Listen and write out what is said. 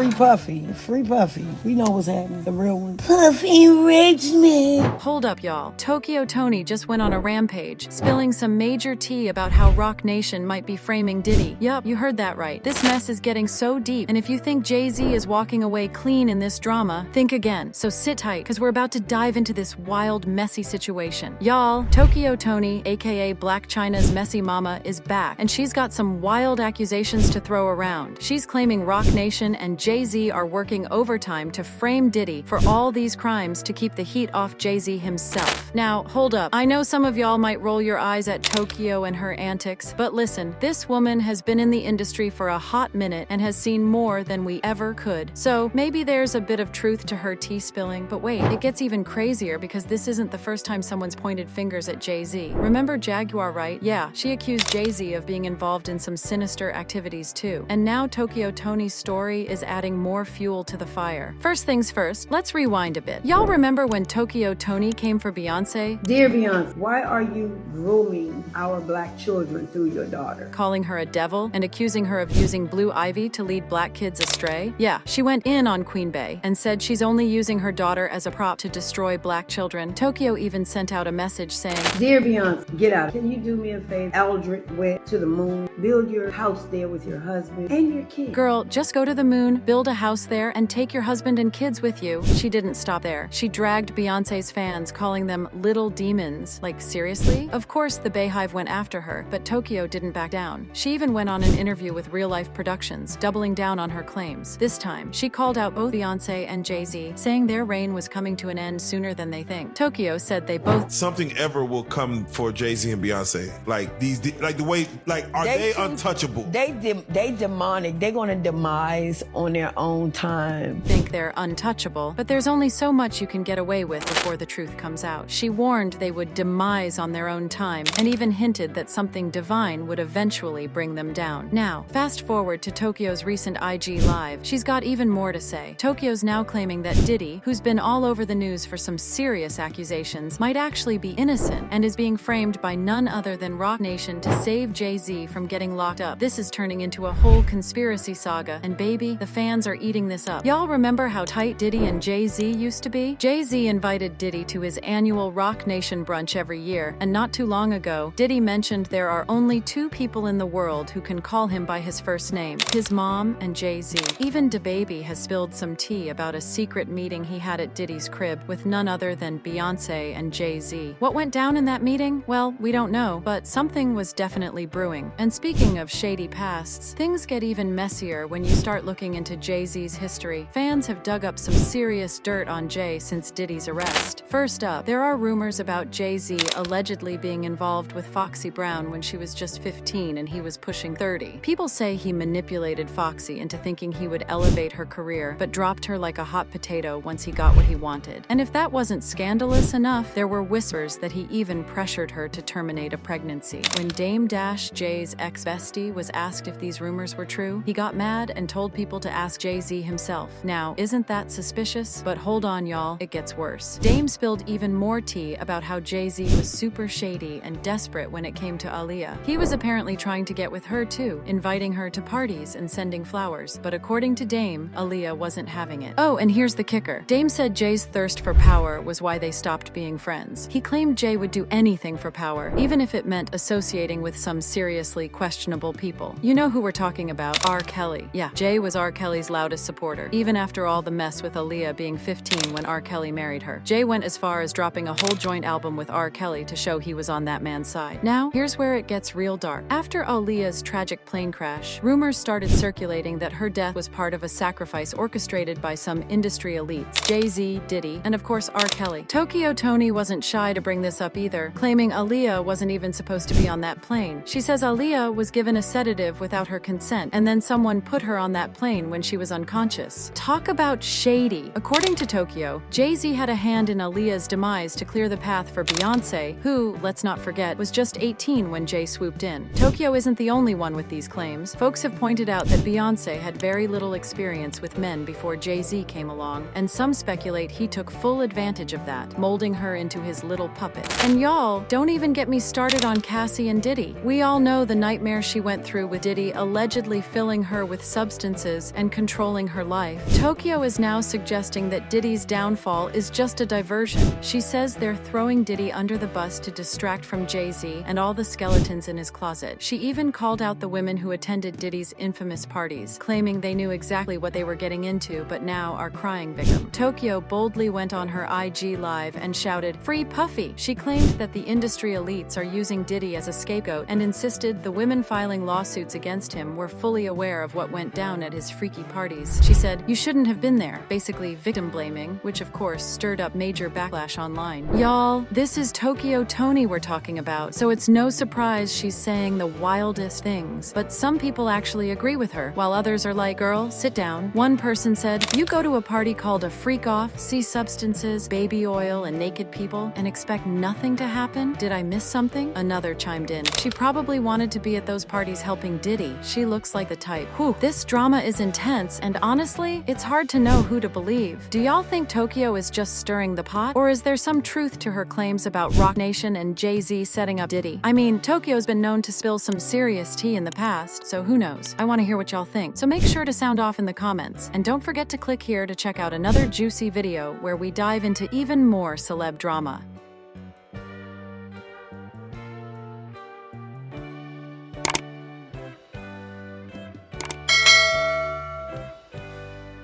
Free Puffy. Free Puffy. We know what's happening. The real one. Puffy raped me. Hold up, y'all. Toni just went on a rampage, spilling some major tea about how Roc Nation might be framing Diddy. Yup, you heard that right. This mess is getting so deep, and if you think Jay-Z is walking away clean in this drama, think again. So sit tight, because we're about to dive into this wild, messy situation. Y'all, Toni, aka Black China's messy mama, is back, and she's got some wild accusations to throw around. She's claiming Roc Nation and Jay-Z are working overtime to frame Diddy for all these crimes to keep the heat off Jay-Z himself. Now, hold up. I know some of y'all might roll your eyes at Tokyo and her antics, but listen, this woman has been in the industry for a hot minute and has seen more than we ever could. So maybe there's a bit of truth to her tea spilling, but wait, it gets even crazier because this isn't the first time someone's pointed fingers at Jay-Z. Remember Jaguar, right? Yeah, she accused Jay-Z of being involved in some sinister activities too. And now Toni's story is adding more fuel to the fire. First things first, let's rewind a bit. Y'all remember when Toni came for Beyonce? Dear Beyonce, why are you grooming our black children through your daughter? Calling her a devil and accusing her of using blue ivy to lead black kids astray? Yeah, she went in on Queen Bey and said she's only using her daughter as a prop to destroy black children. Tokyo even sent out a message saying, Dear Beyonce, get out. Can you do me a favor? Eldred went to the moon. Build your house there with your husband and your kids. Girl, just go to the moon, build a house there, and take your husband and kids with you. She didn't stop there. She dragged Beyonce's fans, calling them little demons. Like, seriously? Of course, the Bayhive went after her, but Tokyo didn't back down. She even went on an interview with Real Life Productions, doubling down on her claims. This time, she called out both Beyonce and Jay-Z, saying their reign was coming to an end sooner than they think. Tokyo said they both— Something ever will come for Jay-Z and Beyonce. Like the way, like, are they untouchable? They demonic. They're gonna demise on their own time. Think they're untouchable, but there's only so much you can get away with before the truth comes out. She warned they would demise on their own time, and even hinted that something divine would eventually bring them down. Now, fast forward to Tokyo's recent IG Live. She's got even more to say. Tokyo's now claiming that Diddy, who's been all over the news for some serious accusations, might actually be innocent and is being framed by none other than Roc Nation to save Jay-Z from getting locked up. This is turning into a whole conspiracy saga, and baby, the fans are eating this up. Y'all remember how tight Diddy and Jay-Z used to be? Jay-Z invited Diddy to his annual Roc Nation brunch every year, and not too long ago, Diddy mentioned there are only two people in the world who can call him by his first name, his mom and Jay-Z. Even DaBaby has spilled some tea about a secret meeting he had at Diddy's crib with none other than Beyonce and Jay-Z. What went down in that meeting? Well, we don't know, but something was definitely brewing. And speaking of shady pasts, things get even messier when you start looking into Jay-Z's history. Fans have dug up some serious dirt on Jay since Diddy's arrest. First up, there are rumors about Jay-Z allegedly being involved with Foxy Brown when she was just 15 and he was pushing 30. People say he manipulated Foxy into thinking he would elevate her career, but dropped her like a hot potato once he got what he wanted. And if that wasn't scandalous enough, there were whispers that he even pressured her to terminate a pregnancy. When Dame Dash, Jay's ex-bestie, was asked if these rumors were true, he got mad and told people to ask Jay-Z himself. Now, isn't that suspicious? But hold on, y'all, it gets worse. Dame spilled even more tea about how Jay-Z was super shady and desperate when it came to Aaliyah. He was apparently trying to get with her too, inviting her to parties and sending flowers. But according to Dame, Aaliyah wasn't having it. Oh, and here's the kicker. Dame said Jay's thirst for power was why they stopped being friends. He claimed Jay would do anything for power, even if it meant associating with some seriously questionable people. You know who we're talking about, R. Kelly. Yeah, Jay was R. Kelly's loudest supporter, even after all the mess with Aaliyah being 15 when R. Kelly married her. Jay went as far as dropping a whole joint album with R. Kelly to show he was on that man's side. Now, here's where it gets real dark. After Aaliyah's tragic plane crash, rumors started circulating that her death was part of a sacrifice orchestrated by some industry elites, Jay-Z, Diddy, and of course R. Kelly. Toni wasn't shy to bring this up either, claiming Aaliyah wasn't even supposed to be on that plane. She says Aaliyah was given a sedative without her consent, and then someone put her on that plane when she was unconscious. Talk about shady. According to Tokyo, Jay-Z had a hand in Aaliyah's demise to clear the path for Beyonce, who, let's not forget, was just 18 when Jay swooped in. Tokyo isn't the only one with these claims. Folks have pointed out that Beyonce had very little experience with men before Jay-Z came along, and some speculate he took full advantage of that, molding her into his little puppet. And y'all, don't even get me started on Cassie and Diddy. We all know the nightmare she went through with Diddy allegedly filling her with substances and controlling her life. Tokyo is now suggesting that Diddy's downfall is just a diversion. She says they're throwing Diddy under the bus to distract from Jay-Z and all the skeletons in his closet. She even called out the women who attended Diddy's infamous parties, claiming they knew exactly what they were getting into but now are crying victim. Tokyo boldly went on her IG Live and shouted, "Free Puffy!" She claimed that the industry elites are using Diddy as a scapegoat and insisted the women filing lawsuits against him were fully aware of what went down at his freaky parties. She said, "You shouldn't have been there," basically victim blaming, which of course stirred up major backlash online. Y'all, this is Toni we're talking about, so it's no surprise she's saying the wildest things. But some people actually agree with her, while others are like, "Girl, sit down." One person said, "You go to a party called a freak off, see substances, baby oil, and naked people, and expect nothing to happen? Did I miss something?" Another chimed in, "She probably wanted to be at those parties helping Diddy. She looks like the type." Whew, this drama is intense, and honestly, it's hard to know who to believe. Do y'all think Tokyo is just stirring the pot? Or is there some truth to her claims about Roc Nation and Jay-Z setting up Diddy? I mean, Tokyo's been known to spill some serious tea in the past, so who knows? I want to hear what y'all think, so make sure to sound off in the comments. And don't forget to click here to check out another juicy video where we dive into even more celeb drama.